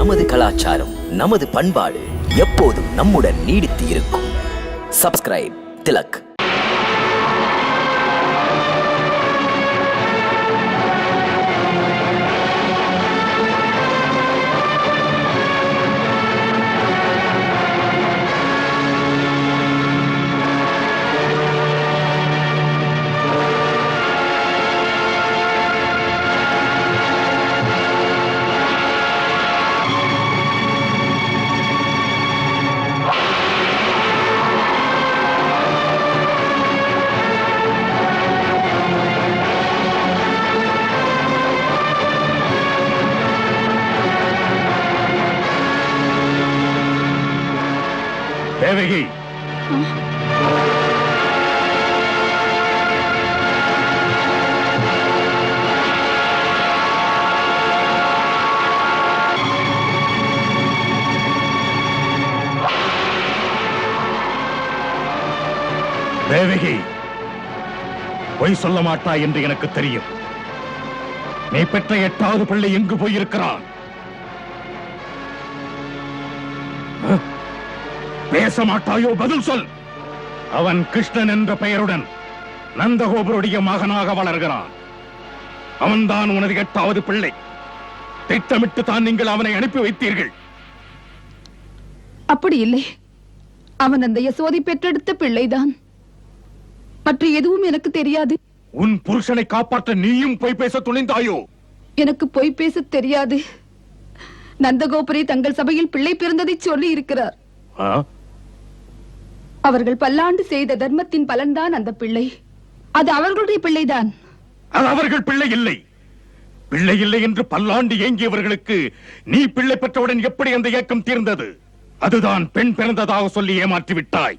நமது கலாச்சாரம், நமது பண்பாடு எப்போதும் நம்முடன் நீடித்து இருக்கும். சப்ஸ்கிரைப் திலக். தேவகி, தேவகி, பொய் சொல்ல மாட்டாய் என்று எனக்கு தெரியும். நீ பெற்ற 8வது பிள்ளை எங்கு போயிருக்கிறான்? பேச மாட்டாயோ? பதில் சொல். அவன் கிருஷ்ணன் என்ற பெயருடன் நந்தகோபருடைய மகனாக வளர்கிறான். அவன்தான் உனது 8வது பிள்ளை. திட்டமிட்டு தான் நீங்கள் அவனை அனுப்பி வைத்தீர்கள். அப்படி இல்லை, அவன் அந்த யசோதை பெற்றெடுத்த பிள்ளைதான். மற்ற எதுவும் எனக்கு தெரியாது. உன் புருஷனை காப்பாற்ற நீயும் பொய் பேச துணிந்தாயோ? எனக்கு பொய் பேச தெரியாது. நந்தகோபுரை தங்கள் சபையில் பிள்ளை பிறந்ததை சொல்லி இருக்கிறார். அவர்கள் பல்லாண்டு செய்த தர்மத்தின் பலன்தான் அந்த பிள்ளை. அது அவர்களுடைய பிள்ளைதான். அது அவர்கள் பிள்ளை இல்லை. பிள்ளை இல்லை என்று பல்லாண்டு ஏங்கியவர்களுக்கு நீ பிள்ளை பெற்றவுடன் எப்படி அந்த ஏக்கம் தீர்ந்தது? அதுதான் பெண் பிறந்ததாக சொல்லி ஏமாற்றி விட்டாய்.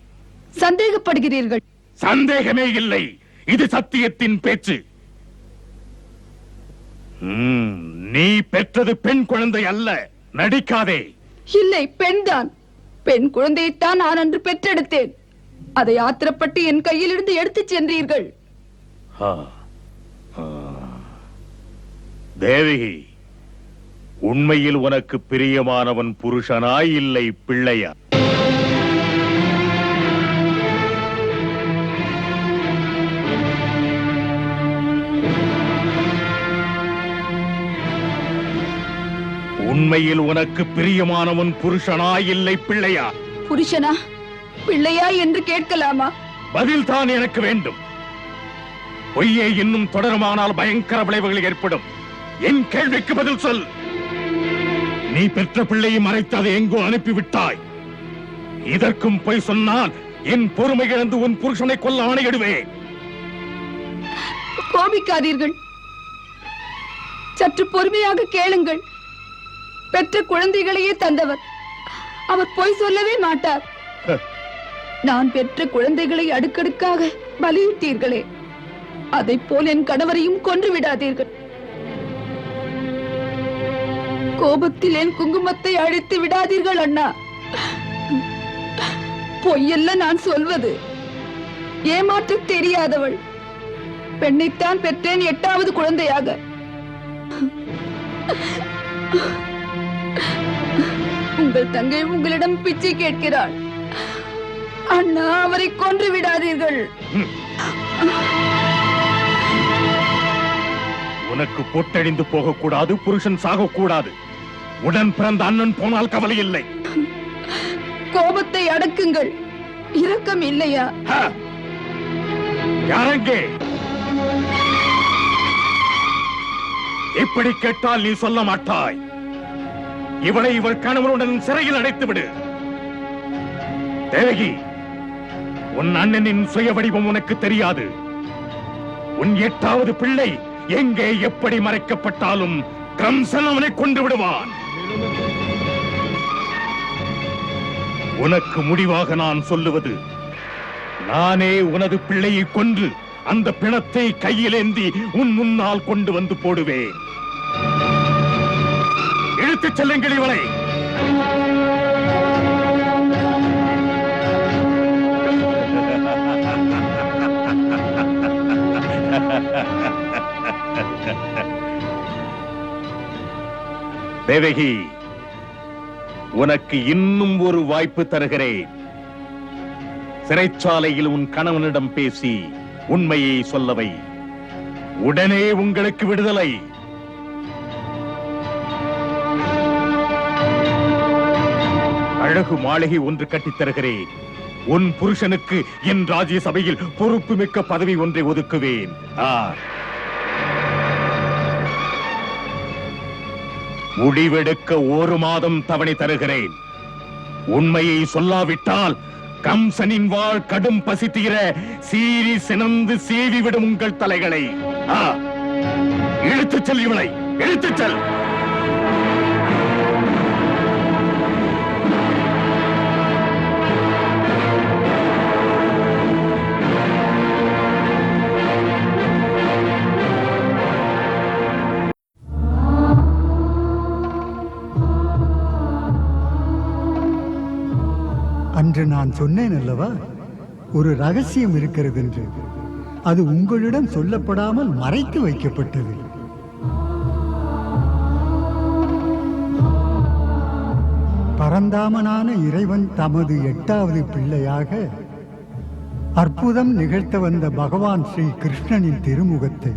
சந்தேகப்படுகிறீர்கள்? சந்தேகமே இல்லை, இது சத்தியத்தின் பேச்சு. நீ பெற்றது பெண் குழந்தை அல்ல, நடிக்காதே. இல்லை, பெண்தான். பெண் குழந்தையைத்தான் நான் அன்று பெற்றெடுத்தேன். அதை ஆத்திரப்பட்டு என் கையில் இருந்து எடுத்துச் சென்றீர்கள். தேவகி, உண்மையில் உனக்கு பிரியமானவன் புருஷனாய் இல்லை பிள்ளையா? உண்மையில் உனக்கு பிரியமானவன் புருஷனாய் இல்லை பிள்ளையா? புருஷனா பிள்ளையா என்று கேட்கலாமா? பதில் தான் எனக்கு வேண்டும். பொய்யே இன்னும் தொடருமானால் பயங்கர விளைவுகள் ஏற்படும். என் கேள்விக்கு பதில் சொல். நீ பெற்ற பிள்ளையை மறைத்து அதை எங்கோ அனுப்பிவிட்டாய். இதற்கும் பொய் சொன்னால் என் பொறுமை இழந்து உன் புருஷனை கொல்ல ஆணையிடுவேன். கோபிக்காதீர்கள், சற்று பொறுமையாக கேளுங்கள். பெற்ற குழந்தைகளையே தந்தவர். அவர் பொய் சொல்லவே மாட்டார். நான் பெற்ற குழந்தைகளை அடுக்கடுக்காக பலியிட்டீர்களே, அதை போல் என் கணவரையும் கொன்று விடாதீர்கள். கோபத்தில் என் குங்குமத்தை அழித்து விடாதீர்கள் அண்ணா. பொய்யல்ல நான் சொல்வது. ஏமாற்ற தெரியாதவள். பெண்ணைத்தான் பெற்றேன் 8வது குழந்தையாக. உங்கள் தங்கை உங்களிடம் பிச்சை கேட்கிறாள். அண்ணா, அவரை கொன்று விடாதீர்கள். உனக்கு பொட்டழிந்து போகக்கூடாது, புருஷன் சாகக்கூடாது. உடன் பிறந்த அண்ணன் போனால் கவலை இல்லை. கோபத்தை அடக்குங்கள். இரக்கம் இல்லையா? யாரங்கே? இப்படி கேட்டால் நீ சொல்ல மாட்டாய். இவளை இவள் கணவனுடன் சிறையில் அடைத்துவிடு. தேவகி, உன் அண்ணனின் சுய வடிவம் உனக்கு தெரியாது. உன் 8வது பிள்ளை எங்கே எப்படி மறைக்கப்பட்டாலும் கம்சன் அவனை கொண்டு விடுவான். உனக்கு முடிவாக நான் சொல்லுவது, நானே உனது பிள்ளையை கொன்று அந்த பிணத்தை கையில் ஏந்தி உன் முன்னால் கொண்டு வந்து போடுவேன். இழுத்துச் செல்லுங்கள் இவளை. தேவகி, உனக்கு இன்னும் ஒரு வாய்ப்பு தருகிறேன். சிறைச்சாலையில் உன் கணவனிடம் பேசி உண்மையை சொல்லவை. உடனே உங்களுக்கு விடுதலை. அழகு மாளிகை ஒன்று கட்டித் தருகிறேன். உன் புருஷனுக்கு என் ராஜ்யசபையில் பொறுப்புமிக்க பதவி ஒன்றை ஒதுக்குவேன். முடிவெடுக்க 1 மாதம் தவணை தருகிறேன். உண்மையை சொல்லாவிட்டால் கம்சனின் வாழ் கடும் பசி தீர சீறி சினந்து சீவிவிடும் உங்கள் தலைகளை. இழுத்துச் செல் இவளை, இழுத்துச் செல். அன்று நான் சொன்னேன் அல்லவா, ஒரு ரகசியம் இருக்கிறது என்று. அது உங்களிடம் சொல்லப்படாமல் மறைத்து வைக்கப்பட்டது. பரந்தாமனான இறைவன் தமது 8வது பிள்ளையாக அற்புதம் நிகழ்த்த வந்த பகவான் ஸ்ரீ கிருஷ்ணனின் திருமுகத்தை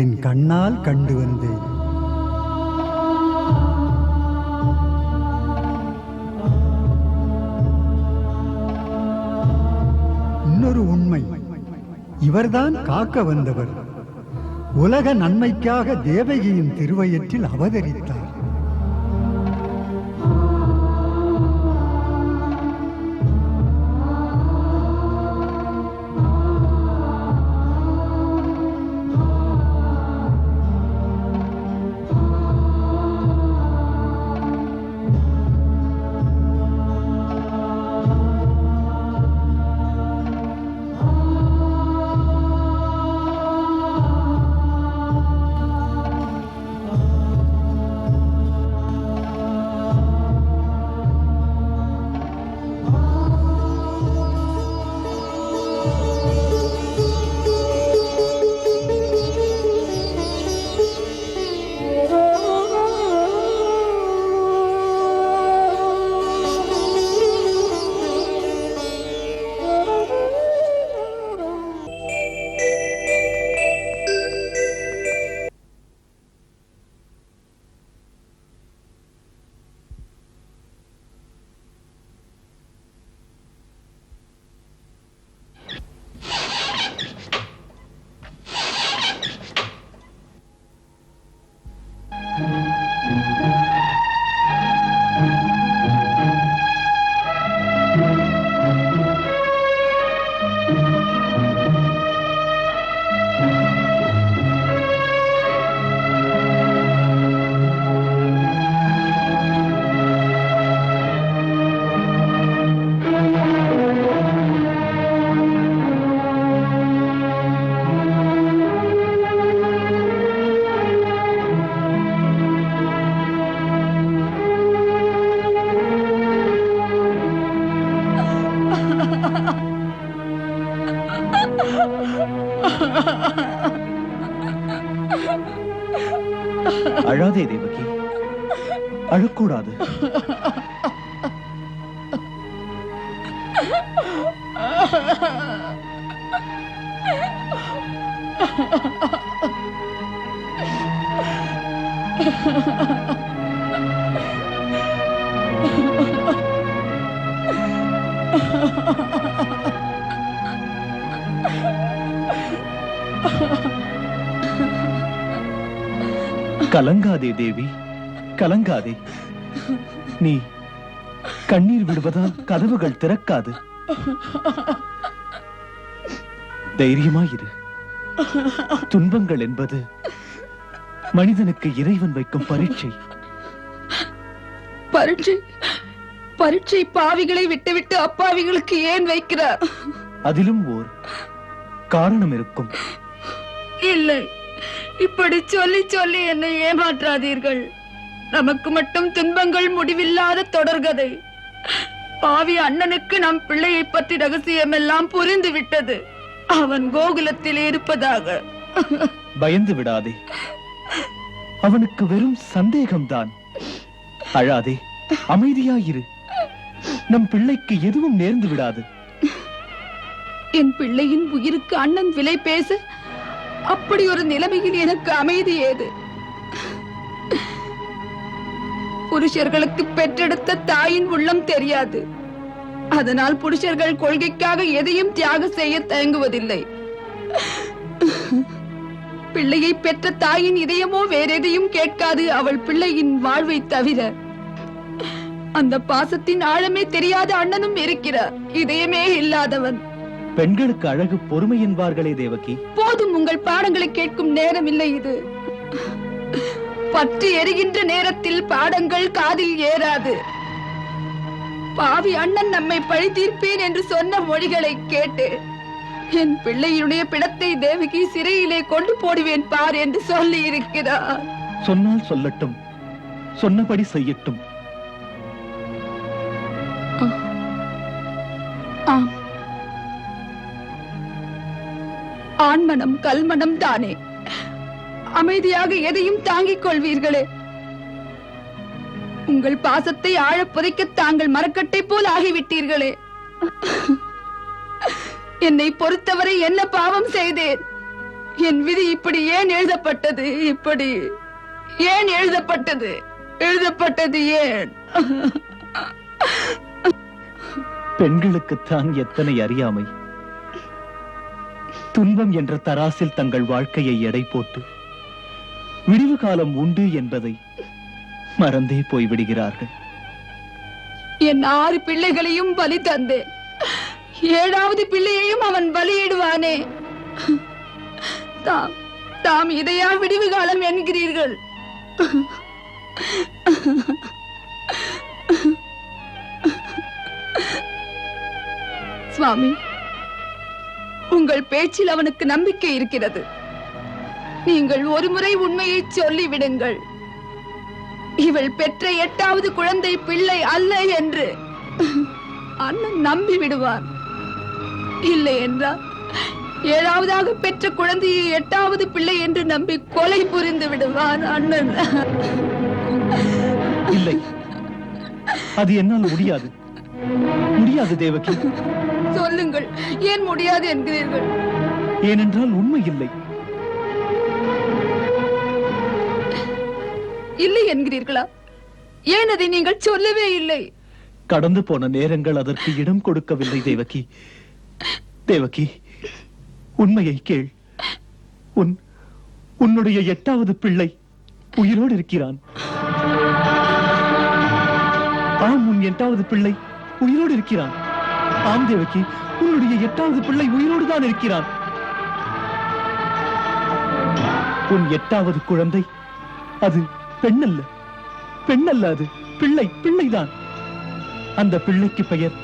என் கண்ணால் கண்டு வந்தேன். இன்னொரு உண்மை, இவர்தான் காக்க வந்தவர். உலக நன்மைக்காக தேவகியின் திருவயிற்றில் அவதரித்தார். அழாதே தேவகி, அழக்கூடாது. கலங்காதே தேவி, கலங்காதே. நீ கண்ணீர் விடுவதால் கதவுகள் திறக்காது. தைரியமாயிரு. துன்பங்கள் என்பது மனிதனுக்கு இறைவன் வைக்கும் பரீட்சை. பரீட்சை? பரீட்சை பாவிகளை விட்டுவிட்டு அப்பாவிகளுக்கு ஏன் வைக்கிறார்? அதிலும் ஓர் காரணம் இருக்கும். இல்லை, இப்படி சொல்லி சொல்லி என்னை ஏமாற்றாதீர்கள். நமக்கு மட்டும் துன்பங்கள் முடிவில்லாத தொடர்கதை. பாவி அண்ணனுக்கு நம் பிள்ளையை பற்றி ரகசியம் எல்லாம் புரிந்து விட்டது. அவன் கோகுலத்தில் இருப்பதாக. பயந்து விடாதே, அவனுக்கு வெறும் சந்தேகம்தான். அழாதே, அமைதியாயிரு. நம் பிள்ளைக்கு எதுவும் நேர்ந்து விடாது. என் பிள்ளையின் உயிருக்கு அண்ணன் விலை பேச அப்படி ஒரு நிலைமையில் எனக்கு அமைதி ஏது? புருஷர்களுக்கு பெற்றெடுத்த தாயின் உள்ளம் தெரியாது. அதனால் புருஷர்கள் கொள்கைக்காக எதையும் தியாகம் செய்ய தயங்குவதில்லை. பிள்ளையை பெற்ற தாயின் இதயமோ வேறெதையும் கேட்காது, அவள் பிள்ளையின் வாழ்வை தவிர. அந்த பாசத்தின் ஆழமே தெரியாத அண்ணனும் இருக்கிறார், இதயமே இல்லாதவன். பெண்களுக்கு அழகு பொறுமை என்பார்களே தேவகி. போதும், உங்கள் பாடங்களை கேட்கும் நேரம் இல்லை இது. பற்றி எரிகின்ற நேரத்தில் பாடங்கள் காதில் ஏறாது. பாவி அண்ணன் நம்மை பழி தீர்ப்பேன் என்று சொன்ன மொழிகளை கேட்டு என் பிள்ளையுடைய பிணத்தை தேவகி சிறையிலே கொண்டு போடுவேன் பார் என்று சொல்லி இருக்கிறார். சொன்னால் சொல்லட்டும், சொன்னபடி செய்யட்டும். ஆம், ஆண்மனம் கல்மனம் தானே. அமைதியாக எதையும் தாங்கிக் கொள்வீர்களே. உங்கள் பாசத்தை ஆழ புதைக்க தாங்கள் மரக்கட்டை போல் ஆகிவிட்டீர்களே. என்னை பொறுத்தவரை என்ன பாவம் செய்தேன்? என் விதி இப்படி ஏன் எழுதப்பட்டது? இப்படி ஏன் எழுதப்பட்டது? எழுதப்பட்டது ஏன்? பெண்களுக்குத்தான் எத்தனை அறியாமை. துன்பம் என்ற தராசில் தங்கள் வாழ்க்கையை எடை போட்டு விடிவு காலம் உண்டு என்பதை மறந்தே போய்விடுகிறார்கள். என் 6 பிள்ளைகளையும் பலி தந்தேன். 7வது பிள்ளையையும் அவன் பலியிடுவானே. தாம் இதையா விடிவு காலம் என்கிறீர்கள்? சுவாமி, உங்கள் பேச்சில் அவனுக்கு நம்பிக்கை இருக்கிறது. நீங்கள் ஒருமுறை உண்மையை சொல்லிவிடுங்கள். இவள் பெற்ற 8வது குழந்தை பிள்ளை அல்ல என்று அண்ணன் நம்பி விடுவான். இல்லை என்றால் 7வதாக பெற்ற குழந்தையை 8வது பிள்ளை என்று நம்பி கொலை புரிந்து விடுவான் அண்ணன். இல்லை, அது என்னால் முடியாது. முடியாது தேவகி. சொல்லுங்கள், ஏன் முடியாது என்கிறீர்கள்? ஏனென்றால் உண்மை இல்லை. இல்லை என்கிறீர்களா? ஏன் அதை நீங்கள் சொல்லவே இல்லை? கடந்து போன நேரங்கள் அதற்கு இடம் கொடுக்கவில்லை தேவகி. தேவகி, உண்மையை கேள். உன்னுடைய 8வது பிள்ளை உயிரோடு இருக்கிறான். ஆம், உன் 8வது பிள்ளை உயிரோடு இருக்கிறான். ஆம் தேவகி, உன்னுடைய 8வது பிள்ளை உயிரோடு தான் இருக்கிறான். உன் 8வது குழந்தை அது பெண்ணல்ல, பெண்ணல்ல, அது பிள்ளைதான். அந்த பிள்ளைக்கு பெயர்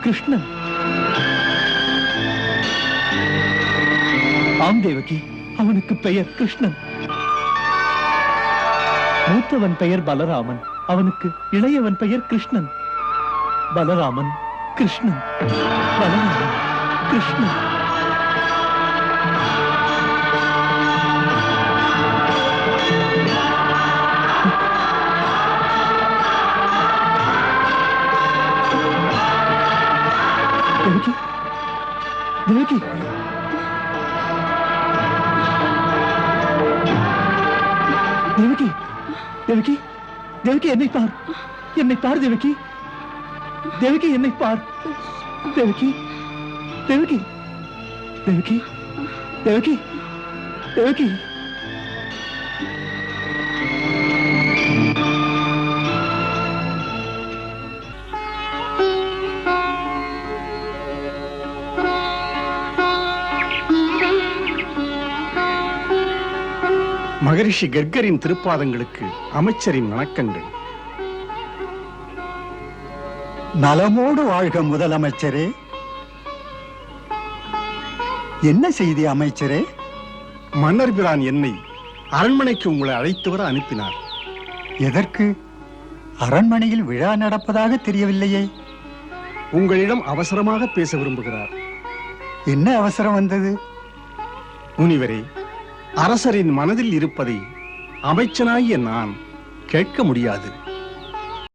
கிருஷ்ணன். ஆம் தேவகி, அவனுக்கு பெயர் கிருஷ்ணன். மூத்தவன் பெயர் பலராமன், அவனுக்கு இளையவன் பெயர் கிருஷ்ணன். பலராமன், கிருஷ்ணன், பலராமன், கிருஷ்ணன். தேவகி, தேவகி, தேவகி, தேவகி, தேவகி, என்னை பார், என்னை பார் தேவகி, தேவகி, என்னை பார் தேவகி, தேவகி, தேவகி, தேவகி, தேவகி. மகரிஷி கர்கரின் திருப்பாதங்களுக்கு அமைச்சரின் வணக்கங்கள். நலமோடு வாழ்க முதலமைச்சரே. என்ன செய்தி அமைச்சரே? மன்னர் பிரான் என்னை அரண்மனைக்கு உங்களை அழைத்து வர அனுப்பினார். எதற்கு? அரண்மனையில் விழா நடப்பதாக தெரியவில்லையே. உங்களிடம் அவசரமாக பேச விரும்புகிறார். என்ன அவசரம் வந்தது? முனிவரே, அரசரின் மனதில் இருப்பதை அமைச்சனாகிய நான் கேட்க முடியாது.